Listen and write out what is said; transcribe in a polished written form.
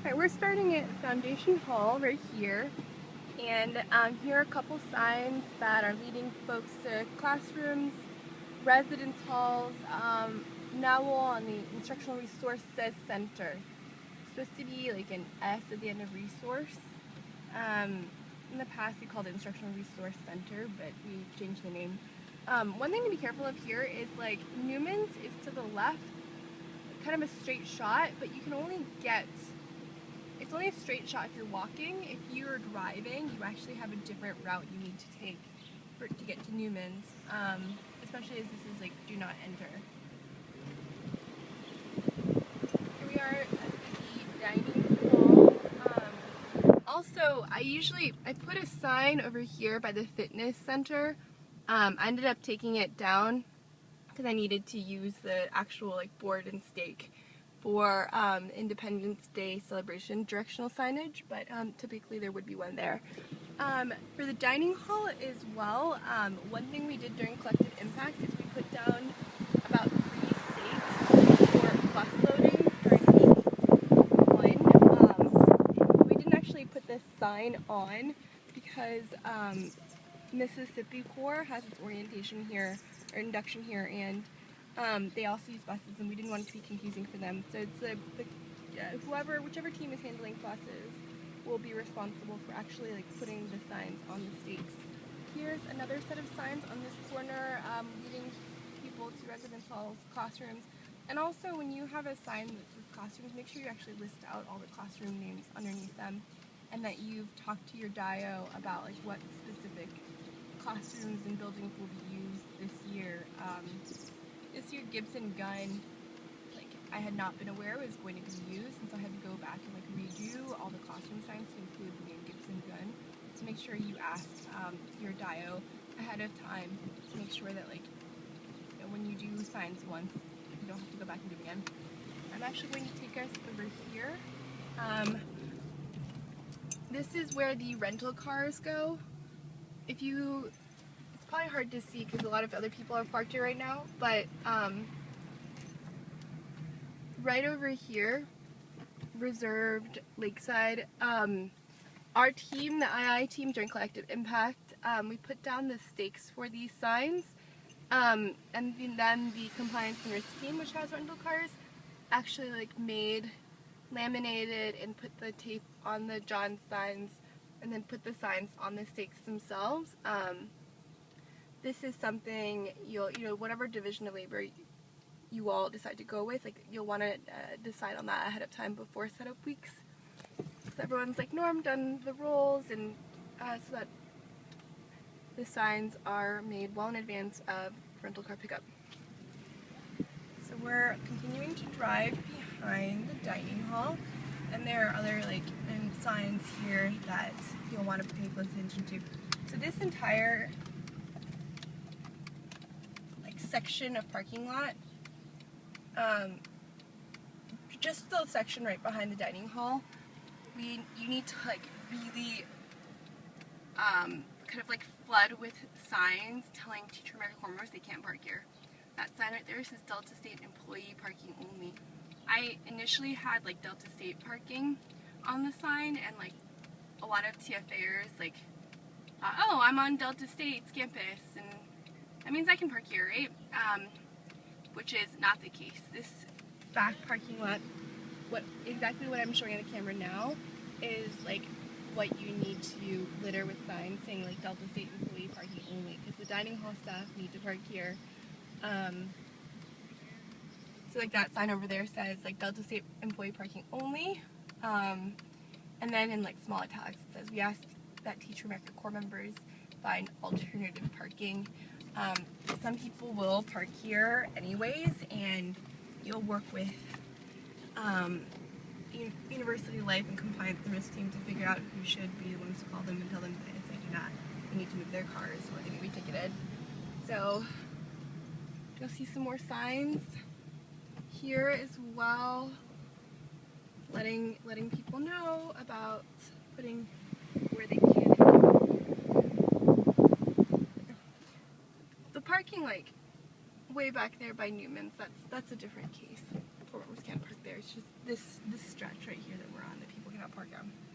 Alright, we're starting at Foundation Hall right here, and here are a couple signs that are leading folks to classrooms, residence halls. Now on the Instructional Resources Center. It's supposed to be like an S at the end of resource. In the past we called it Instructional Resource Center, but we changed the name. One thing to be careful of here is like Newman's is to the left, kind of a straight shot, but you can only get it's only a straight shot if you're walking. If you're driving, you actually have a different route you need to take to get to Newman's, especially as this is like do not enter. Here we are at the dining hall. Also, I put a sign over here by the fitness center. I ended up taking it down because I needed to use the actual like board and stake for Independence Day celebration directional signage, but typically there would be one there. For the dining hall as well, one thing we did during Collective Impact is we put down about 3 stakes for bus loading during week 1. We didn't actually put this sign on because Mississippi Corps has its orientation here, or induction here, and they also use buses, and we didn't want it to be confusing for them. So it's whichever team is handling buses will be responsible for actually like putting the signs on the stakes. Here's another set of signs on this corner leading people to residence halls, classrooms, and also when you have a sign that says classrooms, make sure you actually list out all the classroom names underneath them, and that you've talked to your DIO about like what specific classrooms and buildings will be used this year. This year Gibson Gun, like I had not been aware it was going to be used, and so I had to go back and like redo all the classroom signs to include the name Gibson Gun. So make sure you ask your DIO ahead of time to make sure that like when you do signs once, you don't have to go back and do it again. I'm actually going to take us over here. This is where the rental cars go. It's probably hard to see because a lot of other people are parked here right now, but right over here, reserved Lakeside, our team, the II team during Collective Impact, we put down the stakes for these signs, and then the compliance and risk team, which has rental cars, actually like laminated and put the tape on the John signs, and then put the signs on the stakes themselves. This is something whatever division of labor you all decide to go with, like you'll want to decide on that ahead of time before setup weeks. So everyone's like, no, I'm done the roles, and so that the signs are made well in advance of rental car pickup. So we're continuing to drive behind the dining hall, and there are other signs here that you'll want to pay close attention to. So this entire section of parking lot, just the section right behind the dining hall, you need to really kind of flood with signs telling teacher American Corps members they can't park here. That sign right there says Delta State employee parking only. I initially had Delta State parking on the sign, and a lot of TFAers oh, I'm on Delta State's campus, and that means I can park here, right? Which is not the case. This back parking lot, exactly what I'm showing on the camera now, is what you need to litter with signs saying Delta State employee parking only, because the dining hall staff need to park here. So that sign over there says Delta State employee parking only, and then in small italics it says we ask that teacher American Corps members find alternative parking. Some people will park here anyways, and you'll work with University Life and Compliance and Risk team to figure out who should be the ones to call them and tell them that if they do not, they need to move their cars or they may be ticketed. So you'll see some more signs here as well, letting people know about putting where they can. The parking way back there by Newman's, that's a different case. Corps members can't park there. It's just this stretch right here that we're on that people hat park gown.